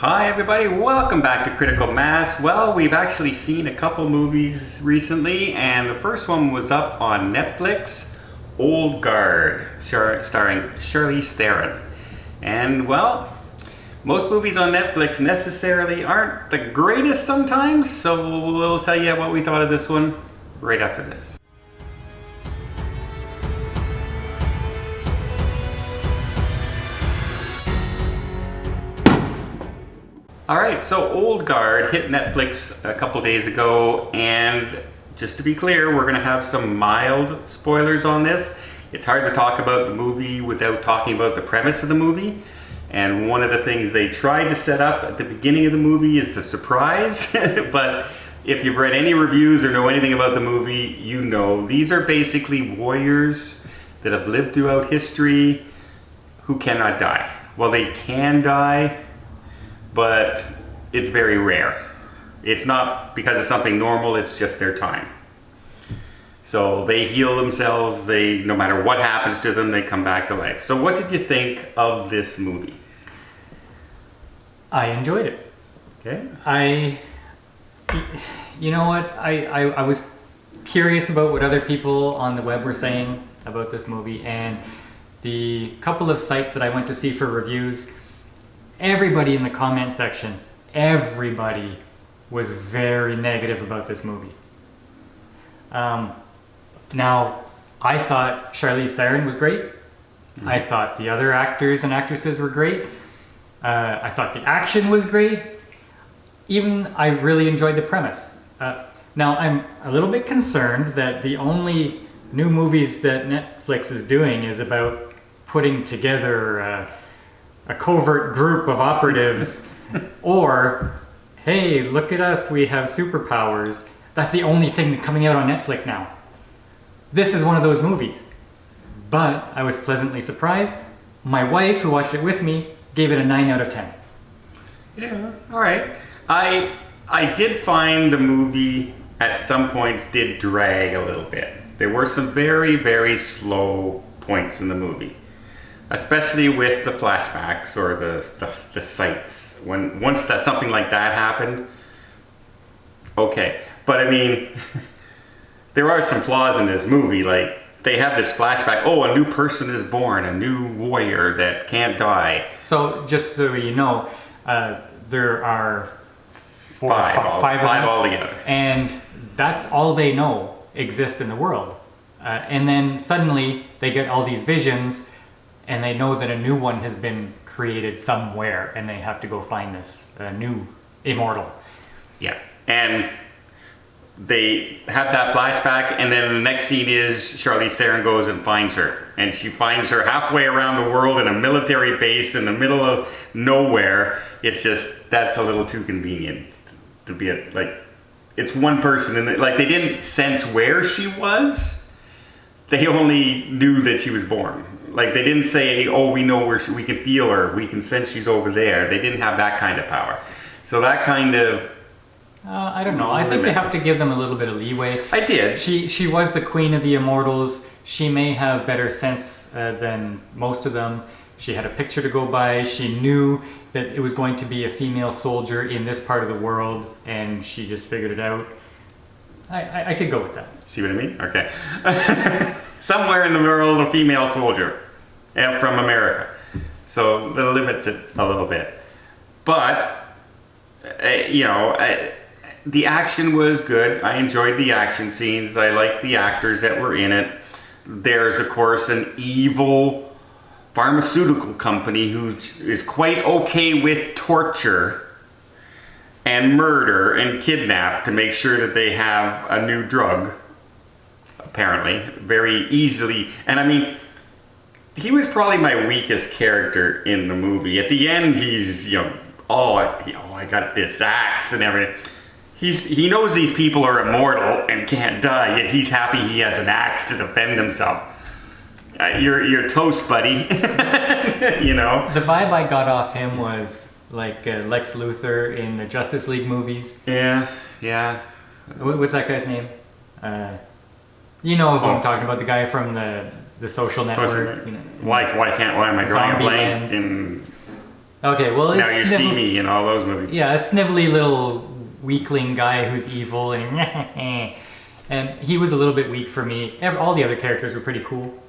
Hi everybody, welcome back to Critical Mass. Well, we've actually seen a couple movies recently, and the first one was up on Netflix, Old Guard, starring Charlize Theron. And well, most movies on Netflix necessarily aren't the greatest sometimes, so we'll tell you what we thought of this one right after this. Alright, so Old Guard hit Netflix a couple days ago, and just to be clear, we're going to have some mild spoilers on this. It's hard to talk about the movie without talking about the premise of the movie, and one of the things they tried to set up at the beginning of the movie is the surprise, but if you've read any reviews or know anything about the movie, you know these are basically warriors that have lived throughout history who cannot die. Well, they can die, but it's very rare. It's not because of something normal, it's just their time. So they heal themselves, no matter what happens to them, they come back to life. So what did you think of this movie? I enjoyed it. Okay. You know what, I was curious about what other people on the web were saying about this movie, and the couple of sites that I went to see for reviews, everybody in the comment section, everybody was very negative about this movie. Now, I thought Charlize Theron was great. Mm-hmm. I thought the other actors and actresses were great. I thought the action was great. Even I really enjoyed the premise. Now, I'm a little bit concerned that the only new movies that Netflix is doing is about putting together a covert group of operatives, or, hey, look at us, we have superpowers. That's the only thing coming out on Netflix now. This is one of those movies. But I was pleasantly surprised. My wife, who watched it with me, gave it a 9 out of 10. Yeah, alright. I did find the movie at some points did drag a little bit. There were some very, very slow points in the movie. Especially with the flashbacks or the sights. Once something like that happened, okay. But I mean, there are some flaws in this movie. Like, they have this flashback, oh, a new person is born, a new warrior that can't die. So, just so you know, there are five altogether. And that's all they know exist in the world. And then suddenly, they get all these visions, and they know that a new one has been created somewhere, and they have to go find this new immortal. Yeah, and they have that flashback, and then the next scene is Charlize Theron goes and finds her, and she finds her halfway around the world in a military base in the middle of nowhere. It's just, that's a little too convenient to be like, it's one person, and like they didn't sense where she was. They only knew that she was born. Like, they didn't say, oh, we know where we can feel her, we can sense she's over there. They didn't have that kind of power. So that kind of... I don't know. I think they have to give them a little bit of leeway. I did. She was the queen of the immortals. She may have better sense than most of them. She had a picture to go by. She knew that it was going to be a female soldier in this part of the world, and she just figured it out. I could go with that. See what I mean? Okay. Somewhere in the world, a female soldier from America. So that limits it a little bit. But, the action was good. I enjoyed the action scenes. I liked the actors that were in it. There's, of course, an evil pharmaceutical company who is quite okay with torture and murder and kidnap to make sure that they have a new drug. Apparently, very easily. And I mean, he was probably my weakest character in the movie. At the end, he's, I got this axe and everything. He knows these people are immortal and can't die, yet he's happy he has an axe to defend himself. You're toast, buddy. You know? The vibe I got off him was like Lex Luthor in the Justice League movies. Yeah. What's that guy's name? You know who I'm talking about, the guy from the Social Network. Why am I drawing a blank? Okay, well, Now You See Me and all those movies. Yeah, a snivelly little weakling guy who's evil and and he was a little bit weak for me. All the other characters were pretty cool.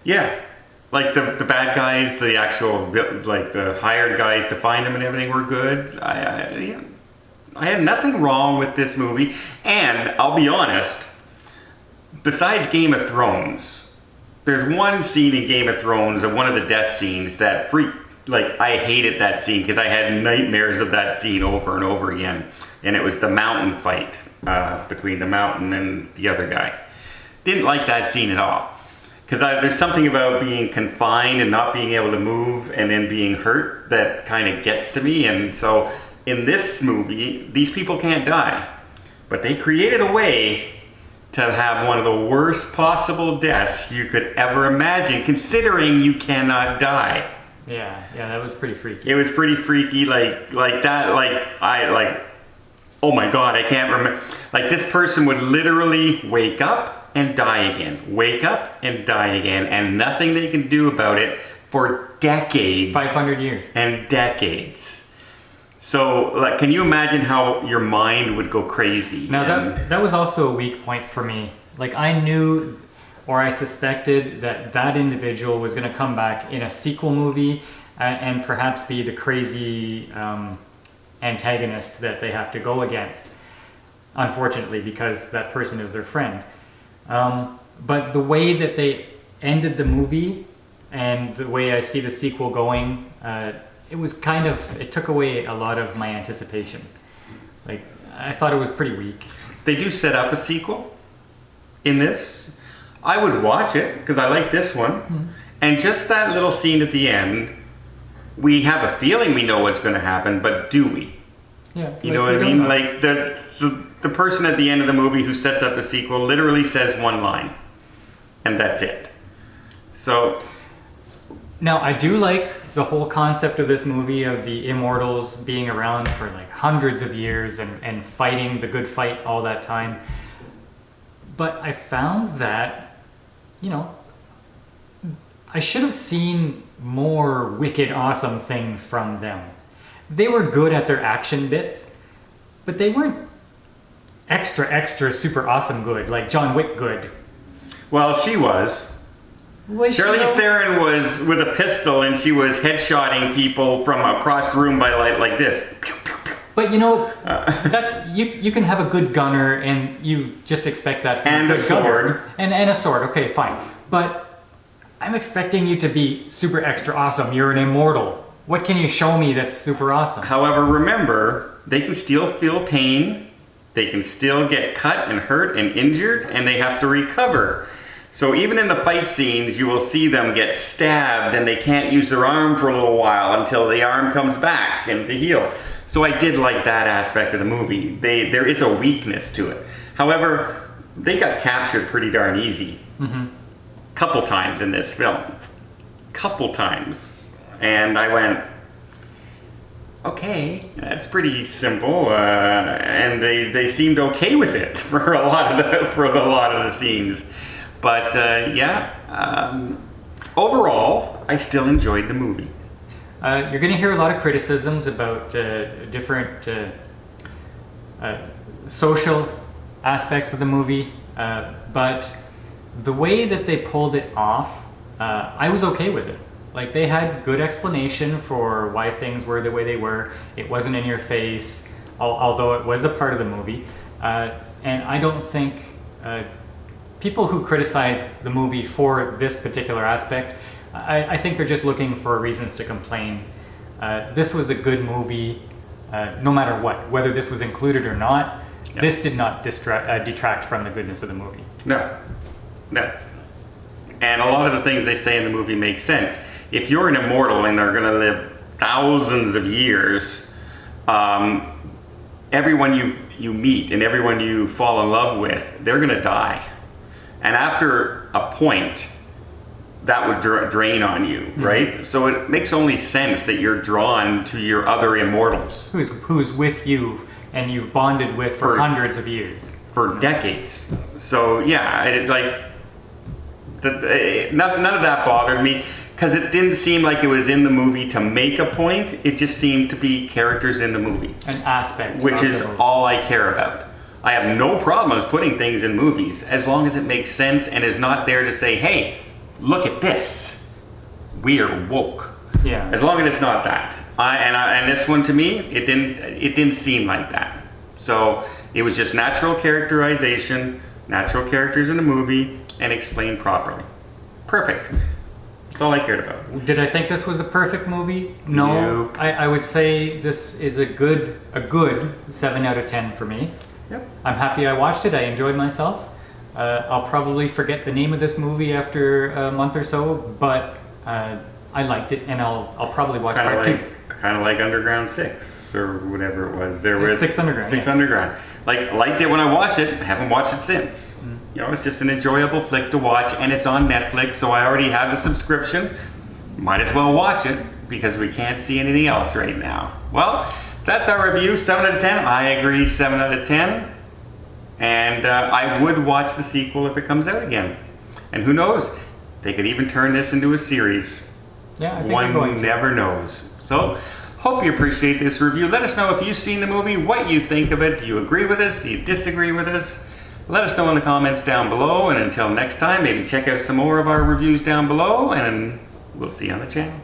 Yeah. Like the bad guys, the actual, like the hired guys to find them and everything were good. I had nothing wrong with this movie. And I'll be honest, besides Game of Thrones, there's one scene in Game of Thrones, one of the death scenes that I hated that scene because I had nightmares of that scene over and over again. And it was the mountain fight between the mountain and the other guy. Didn't like that scene at all. Because there's something about being confined and not being able to move and then being hurt that kind of gets to me. And so in this movie, these people can't die. But they created a way to have one of the worst possible deaths you could ever imagine, considering you cannot die. Yeah, that was pretty freaky. It was pretty freaky, oh my God, I can't remember. Like, this person would literally wake up and die again, wake up and die again, and nothing they can do about it for decades. 500 years. And decades. So, like, can you imagine how your mind would go crazy? Now, that was also a weak point for me. Like, I knew, or I suspected that individual was going to come back in a sequel movie and perhaps be the crazy antagonist that they have to go against, unfortunately, because that person is their friend. But the way that they ended the movie and the way I see the sequel going, it took away a lot of my anticipation. Like, I thought it was pretty weak. They do set up a sequel in this. I would watch it because I like this one. Mm-hmm. And just that little scene at the end, we have a feeling we know what's going to happen, but do we? Yeah. You know what I mean? Like the person at the end of the movie who sets up the sequel literally says one line, and that's it. So now I do like the whole concept of this movie of the immortals being around for like hundreds of years and fighting the good fight all that time. But I found that, I should have seen more wicked awesome things from them. They were good at their action bits, but they weren't extra super awesome good, like John Wick good. Well, she was. Charlize Theron was with a pistol and she was headshotting people from across the room by like this. But that's you can have a good gunner and you just expect that from and a good sword. Gunner. And a sword, okay, fine. But I'm expecting you to be super extra awesome. You're an immortal. What can you show me that's super awesome? However, remember, they can still feel pain. They can still get cut and hurt and injured, and they have to recover. So even in the fight scenes, you will see them get stabbed and they can't use their arm for a little while until the arm comes back and to heal. So I did like that aspect of the movie. There is a weakness to it. However, they got captured pretty darn easy. Mm-hmm. Couple times in this film. Couple times. And I went, okay, that's pretty simple. And they seemed okay with it for a lot of the scenes. But overall, I still enjoyed the movie. You're going to hear a lot of criticisms about different social aspects of the movie, but the way that they pulled it off, I was okay with it. Like, they had good explanation for why things were the way they were. It wasn't in your face, although it was a part of the movie. And I don't think people who criticize the movie for this particular aspect, I think they're just looking for reasons to complain. This was a good movie, no matter what, whether this was included or not. Yeah. This did not detract from the goodness of the movie. No. And a lot of the things they say in the movie make sense. If you're an immortal and they're going to live thousands of years, everyone you meet and everyone you fall in love with, they're going to die. And after a point, that would drain on you, mm-hmm. right? So it makes only sense that you're drawn to your other immortals. Who's with you and you've bonded with for hundreds of years. For decades. So yeah, none of that bothered me. because it didn't seem like it was in the movie to make a point. It just seemed to be characters in the movie. An aspect. Which of is the movie. all I care about. I have no problems putting things in movies as long as it makes sense and is not there to say, hey, look at this. We are woke. Yeah. As long as it's not that. And this one to me, it didn't seem like that. So it was just natural characterization, natural characters in a movie, and explained properly. Perfect. That's all I cared about. Did I think this was a perfect movie? No. Nope. I would say this is a good 7 out of 10 for me. Yep. I'm happy I watched it. I enjoyed myself. I'll probably forget the name of this movie after a month or so, but I liked it, and I'll probably watch part 2. Kind of like Underground 6 or whatever it was. There was 6 Underground. 6 yeah. Underground. Like, liked it when I watched it. I haven't watched it since. You know, it's just an enjoyable flick to watch, and it's on Netflix, so I already have the subscription. Might as well watch it because we can't see anything else right now. Well, that's our review. 7 out of 10. I agree. 7 out of 10. And I would watch the sequel if it comes out again. And who knows? They could even turn this into a series. Yeah, I think they're going One to. never knows. So, hope you appreciate this review. Let us know if you've seen the movie, what you think of it. Do you agree with us? Do you disagree with us? Let us know in the comments down below. And until next time, maybe check out some more of our reviews down below. And we'll see you on the channel.